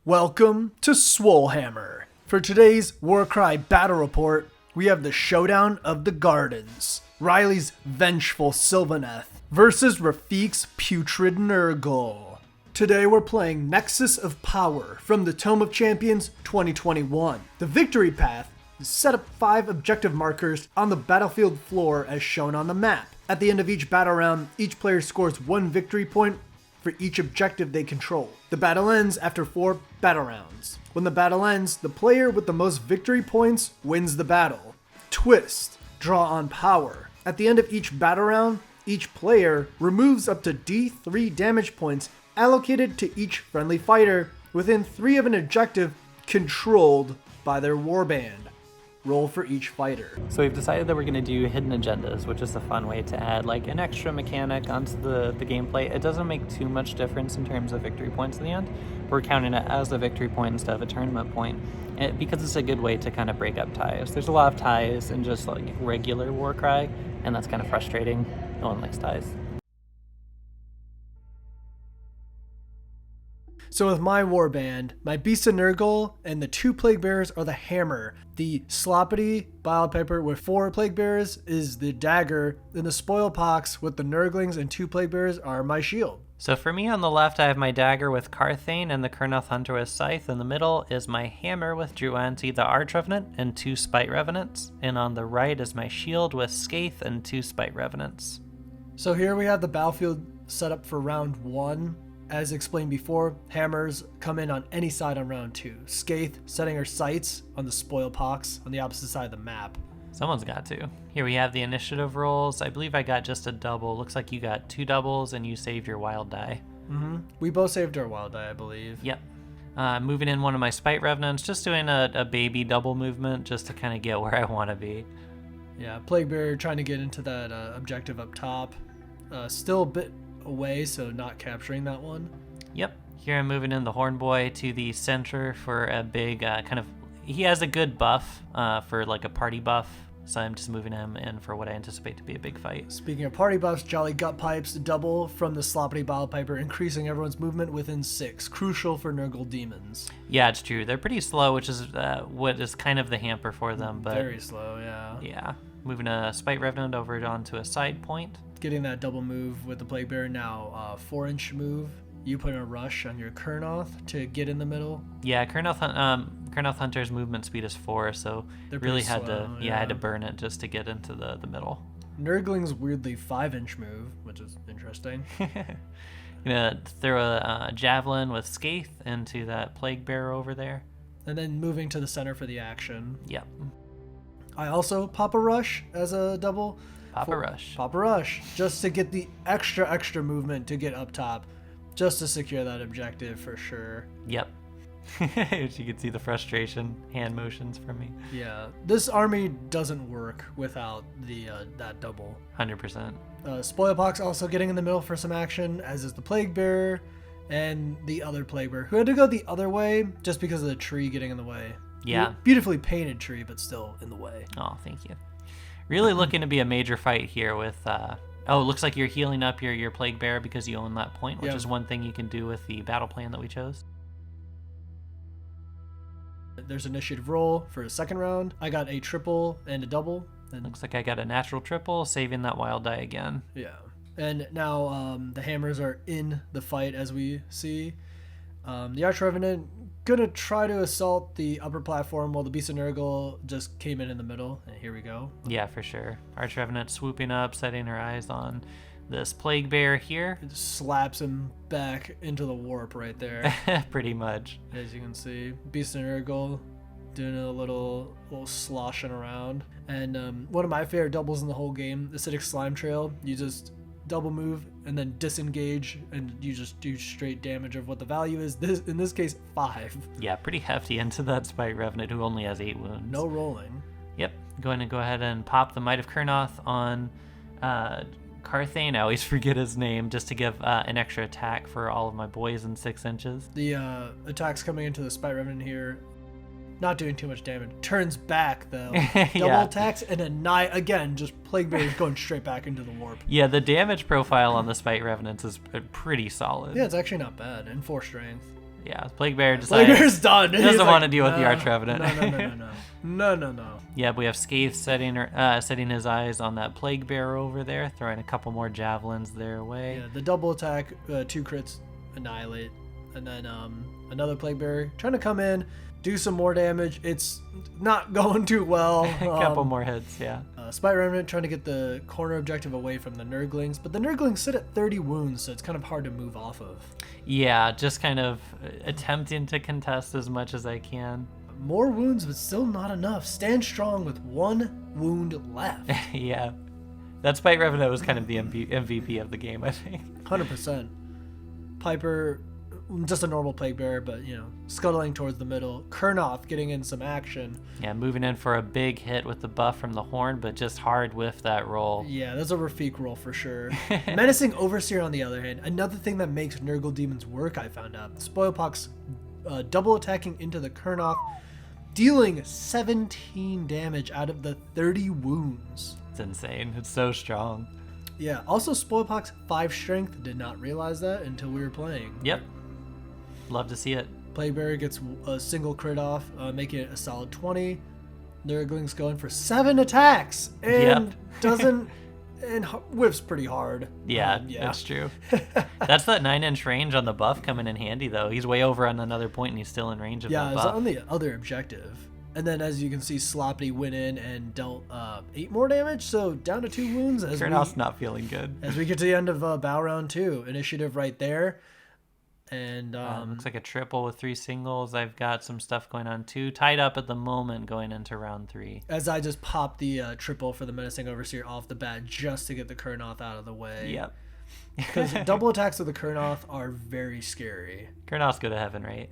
Welcome to Swolehammer. For today's Warcry battle report, we have the Showdown of the Gardens. Riley's vengeful Sylvaneth versus Rafiq's putrid Nurgle. Today we're playing Nexus of Power from the Tome of Champions 2021. The victory path is set up 5 objective markers on the battlefield floor as shown on the map. At the end of each battle round, each player scores 1 victory point for each objective they control. The battle ends after 4 battle rounds. When the battle ends, the player with the most victory points wins the battle. Twist: draw on power. At the end of each battle round, each player removes up to D3 damage points allocated to each friendly fighter within 3 of an objective controlled by their warband. Roll for each fighter. So we've decided that we're going to do hidden agendas, which is a fun way to add like an extra mechanic onto the gameplay. It doesn't make too much difference in terms of victory points in the end. We're counting it as a victory point instead of a tournament point, because it's a good way to kind of break up ties. There's a lot of ties in just like regular Warcry, and that's kind of frustrating. No one likes ties. So with my warband, my Beast of Nurgle and the 2 Plague Bearers are the hammer. The Sloppity Biopiper with 4 Plague Bearers is the dagger, and the Spoil Pox with the Nurglings and 2 Plague Bearers are my shield. So for me on the left, I have my dagger with Carthane and the Kurnoth Hunter with Scythe. In the middle is my hammer with Druanti the Arch Revenant and 2 Spite Revenants. And on the right is my shield with Skaith and 2 Spite Revenants. So here we have the battlefield set up for round 1. As explained before, hammers come in on any side on round 2. Skaith setting her sights on the Spoil Pox on the opposite side of the map. Someone's got to. Here we have the initiative rolls. I believe I got just a double. Looks like you got 2 doubles and you saved your wild die. We both saved our wild die, I believe. Yep. Moving in one of my Spite Revenants, just doing a baby double movement just to kind of get where I want to be. Yeah, Plague Bearer trying to get into that objective up top. Still a bit away, so not capturing that one. Yep. Here I'm moving in the Horn Boy to the center for a big he has a good buff for like a party buff, so I'm just moving him in for what I anticipate to be a big fight. Speaking of party buffs, Jolly Gut Pipes double from the Sloppity Biopiper, increasing everyone's movement within 6. Crucial for Nurgle demons. Yeah, it's true. They're pretty slow, which is what is kind of the hamper for them. But very slow, yeah. Yeah. Moving a Spite Revenant over onto a side point. Getting that double move with the Plague Bearer now, 4-inch move. You put a rush on your Kurnoth to get in the middle. Yeah, Kurnoth Hunter's movement speed is 4, so really had slow, to had to burn it just to get into the middle. Nurgling's weirdly 5-inch move, which is interesting. Gonna throw a javelin with Skaith into that Plague Bearer over there. And then moving to the center for the action. Yep. I also pop a rush as a double. Pop a rush. Just to get the extra movement to get up top. Just to secure that objective for sure. Yep. As you can see the frustration, hand motions from me. Yeah, this army doesn't work without the that double. 100%. Spoil Pox also getting in the middle for some action, as is the Plague Bearer and the other Plague Bearer, who had to go the other way just because of the tree getting in the way. Yeah. Beautifully painted tree, but still in the way. Oh, thank you. Really looking to be a major fight here with... it looks like you're healing up your Plague Bearer because you own that point, which is one thing you can do with the battle plan that we chose. There's initiative roll for a second round. I got a triple and a double. And looks like I got a natural triple, saving that wild die again. Yeah. And now the hammers are in the fight, as we see. The Arch Revenant gonna try to assault the upper platform while the Beast of Nurgle just came in the middle. And here we go. Yeah, for sure. Arch Revenant swooping up, setting her eyes on this Plague Bear here. It just slaps him back into the warp right there. Pretty much. As you can see, Beast of Nurgle doing a little sloshing around. And one of my favorite doubles in the whole game, Acidic Slime Trail. You just double move and then disengage, and you just do straight damage of what the value is. In this case, 5. Yeah, pretty hefty into that Spite Revenant, who only has 8 wounds. No rolling. Yep. Going to go ahead and pop the Might of Kurnoth on Carthane. I always forget his name, just to give an extra attack for all of my boys in 6 inches. The attacks coming into the Spite Revenant here, not doing too much damage. Turns back though. Double attacks and again, just Plague Bearers going straight back into the warp. Yeah, the damage profile on the Spite Revenants is pretty solid. Yeah, it's actually not bad. And 4 strength. Yeah, Plague Bear Plague decides Bear's done. he doesn't want to deal with the Arch Revenant. No. Yeah, we have Scathe setting his eyes on that Plague Bear over there, throwing a couple more javelins their way. Yeah, the double attack, 2 crits, annihilate. And then another Plague Bear trying to come in, do some more damage. It's not going too well. A couple more hits, yeah. Spite Remnant trying to get the corner objective away from the Nurglings, but the Nurglings sit at 30 wounds, so it's kind of hard to move off of. Yeah, just kind of attempting to contest as much as I can. More wounds, but still not enough. Stand strong with 1 wound left. Yeah. That Spite Revenant was kind of the MVP of the game, I think. 100%. Piper, just a normal Plague Bearer, but, scuttling towards the middle. Kurnoth getting in some action. Yeah, moving in for a big hit with the buff from the horn, but just hard whiff that roll. Yeah, that's a Rafiq roll for sure. Menacing Overseer, on the other hand, another thing that makes Nurgle Demons work, I found out. Spoilpox double attacking into the Kurnoth, dealing 17 damage out of the 30 wounds. It's insane. It's so strong. Yeah, also Spoilpox 5 strength. Did not realize that until we were playing. Yep. Love to see it. Plague Bearer gets a single crit off, making it a solid 20. Nurgling's going for 7 attacks and doesn't and whiffs pretty hard. Yeah, that's true. That's that 9-inch range on the buff coming in handy though. He's way over on another point and he's still in range of the buff. Yeah, it's on the other objective. And then as you can see, Sloppy went in and dealt 8 more damage, so down to 2 wounds. Kurnoth's not feeling good. As we get to the end of Bow Round 2, initiative right there. And looks like a triple with 3 singles. I've got some stuff going on too. Tied up at the moment going into round 3. As I just popped the triple for the Menacing Overseer off the bat just to get the Kurnoth out of the way. Yep. Because double attacks with the Kurnoth are very scary. Kurnoth's go to heaven, right?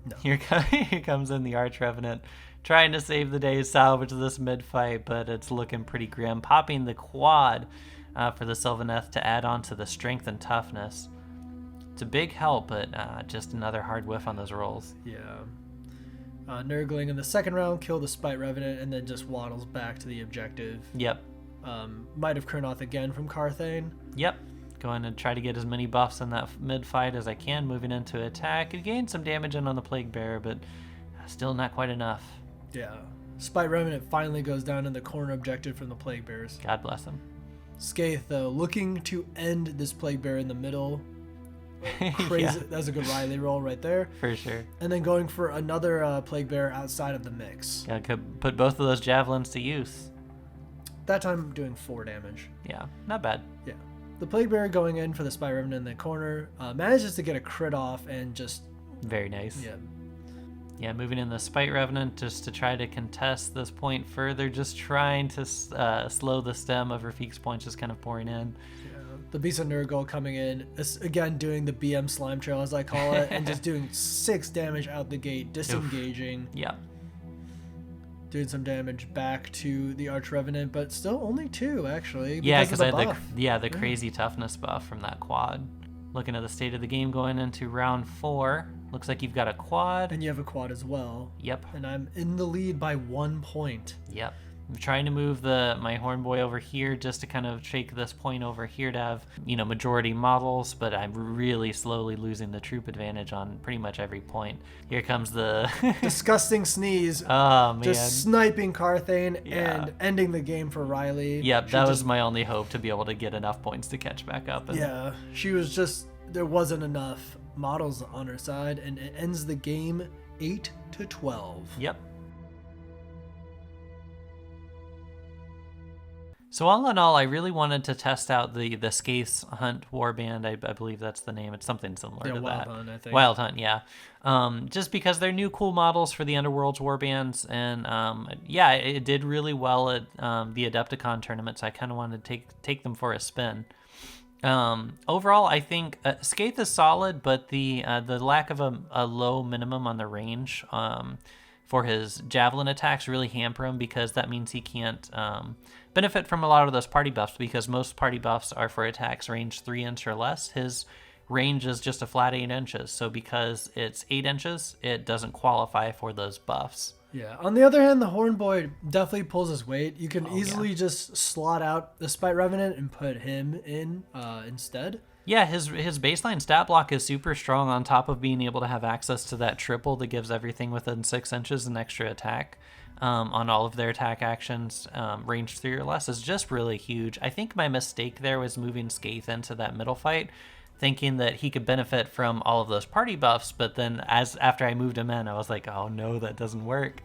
No. Here comes in the Arch Revenant, trying to save the day, salvage this mid-fight, but it's looking pretty grim. Popping the quad for the Sylvaneth to add on to the strength and toughness. It's a big help, but just another hard whiff on those rolls. Yeah. Nurgling in the second round killed the Spite Revenant and then just waddles back to the objective. Yep. Might have Kurnoth again from Carthane. Yep. Going to try to get as many buffs in that mid-fight as I can, moving into attack. It gained some damage in on the Plague Bearer, but still not quite enough. Yeah. Spite Revenant finally goes down in the corner objective from the Plague Bears. God bless him. Scathe, though, looking to end this Plague Bear in the middle. Crazy. Yeah. That's a good Riley roll right there. For sure. And then going for another Plague Bear outside of the mix. Yeah, could put both of those javelins to use. That time doing 4 damage. Yeah, not bad. Yeah. The Plague Bear going in for the Spite Revenant in the corner manages to get a crit off and just... Very nice. Yeah. Yeah, moving in the Spite Revenant just to try to contest this point further, just trying to slow the stem of Rafiq's points just kind of pouring in. Yeah. The Beast of Nurgle coming in, again doing the BM Slime Trail as I call it, and just doing 6 damage out the gate, disengaging. Yeah. Doing some damage back to the Arch Revenant, but still only 2 actually. Yeah, because I had the crazy toughness buff from that quad. Looking at the state of the game going into round 4, looks like you've got a quad. And you have a quad as well. Yep. And I'm in the lead by 1 point. Yep. I'm trying to move my horn boy over here just to kind of shake this point over here to have, majority models, but I'm really slowly losing the troop advantage on pretty much every point. Here comes the disgusting sneeze. Oh, man. Just sniping Carthane and ending the game for Riley. Yep, that was my only hope, to be able to get enough points to catch back up. Yeah, she was just, there wasn't enough models on her side, and it ends the game 8-12. Yep. So all in all, I really wanted to test out the Scathe Hunt Warband. I believe that's the name. It's something similar to Wild that. Hunt, I think. Wild Hunt, yeah. Just because they're new cool models for the Underworlds Warbands. And it did really well at the Adepticon tournament, so I kind of wanted to take them for a spin. Overall, I think Scathe is solid, but the lack of a low minimum on the range for his javelin attacks really hamper him, because that means he can't benefit from a lot of those party buffs, because most party buffs are for attacks range 3 inches or less. His range is just a flat 8 inches, so because it's 8 inches, it doesn't qualify for those buffs. Yeah. On the other hand, the Horn Boy definitely pulls his weight. You can easily just slot out the Spite Revenant and put him in instead. Yeah, his baseline stat block is super strong on top of being able to have access to that triple that gives everything within 6 inches an extra attack on all of their attack actions. Range 3 or less is just really huge. I think my mistake there was moving Skaith into that middle fight, thinking that he could benefit from all of those party buffs, but then after I moved him in, I was like, oh no, that doesn't work.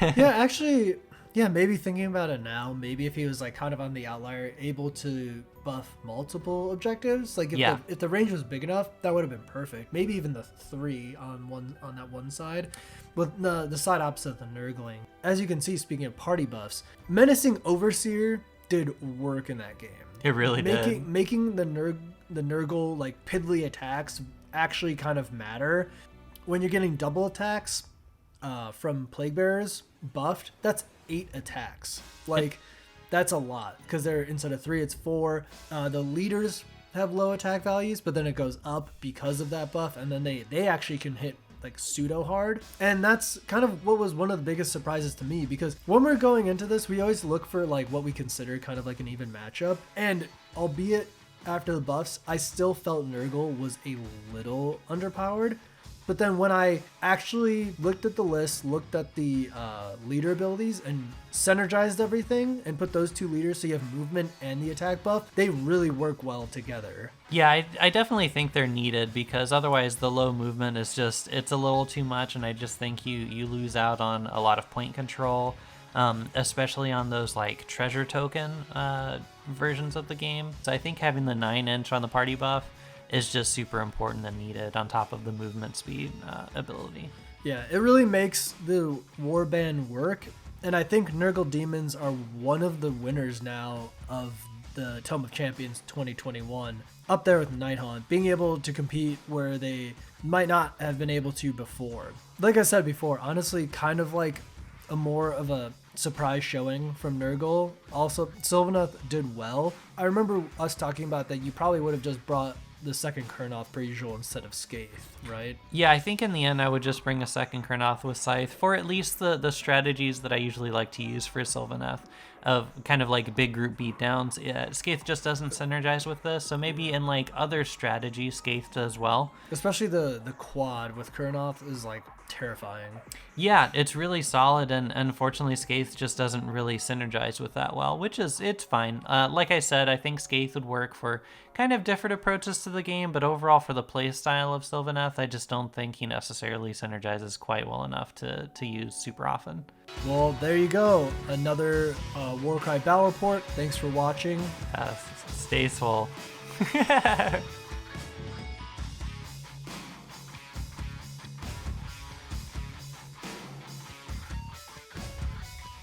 Yeah, actually, yeah, maybe thinking about it now, maybe if he was like kind of on the outlier, able to buff multiple objectives, like if the range was big enough, that would have been perfect. Maybe even the 3 on that one side, with the side opposite of the Nurgling. As you can see, speaking of party buffs, Menacing Overseer did work in that game. It really did. Making the Nurgle like piddly attacks actually kind of matter. When you're getting double attacks from Plague Bearers buffed, that's 8 attacks. Like, that's a lot, because they're, instead of 3, it's 4. The leaders have low attack values, but then it goes up because of that buff, and then they actually can hit like pseudo hard. And that's kind of what was one of the biggest surprises to me, because when we're going into this, we always look for like what we consider kind of like an even matchup, and albeit after the buffs, I still felt Nurgle was a little underpowered. But then when I actually looked at the list, looked at the leader abilities, and synergized everything, and put those 2 leaders so you have movement and the attack buff, they really work well together. Yeah, I definitely think they're needed, because otherwise the low movement is just, it's a little too much, and I just think you lose out on a lot of point control, especially on those like treasure token versions of the game. So I think having the 9-inch on the party buff is just super important and needed on top of the movement speed ability. Yeah, it really makes the warband work, and I think Nurgle Demons are one of the winners now of the Tome of Champions 2021, up there with Nighthaunt, being able to compete where they might not have been able to before. Like I said before, honestly, kind of like a more of a surprise showing from Nurgle. Also, Sylvaneth did well. I remember us talking about that you probably would have just brought the second Kurnoth per usual instead of Skaith, right? Yeah, I think in the end I would just bring a second Kurnoth with Scythe for at least the strategies that I usually like to use for Sylvaneth, of kind of like big group beatdowns. Yeah, Skaith just doesn't synergize with this, so maybe in like other strategies Skaith does well. Especially the quad with Kurnoth is like terrifying. Yeah, it's really solid, and unfortunately Skaith just doesn't really synergize with that well, which is, it's fine. Like I said, I think Skaith would work for kind of different approaches to the game, but overall for the play style of Sylvaneth, I just don't think he necessarily synergizes quite well enough to use super often. Well, there you go. Another Warcry Battle Report. Thanks for watching. Stay swole.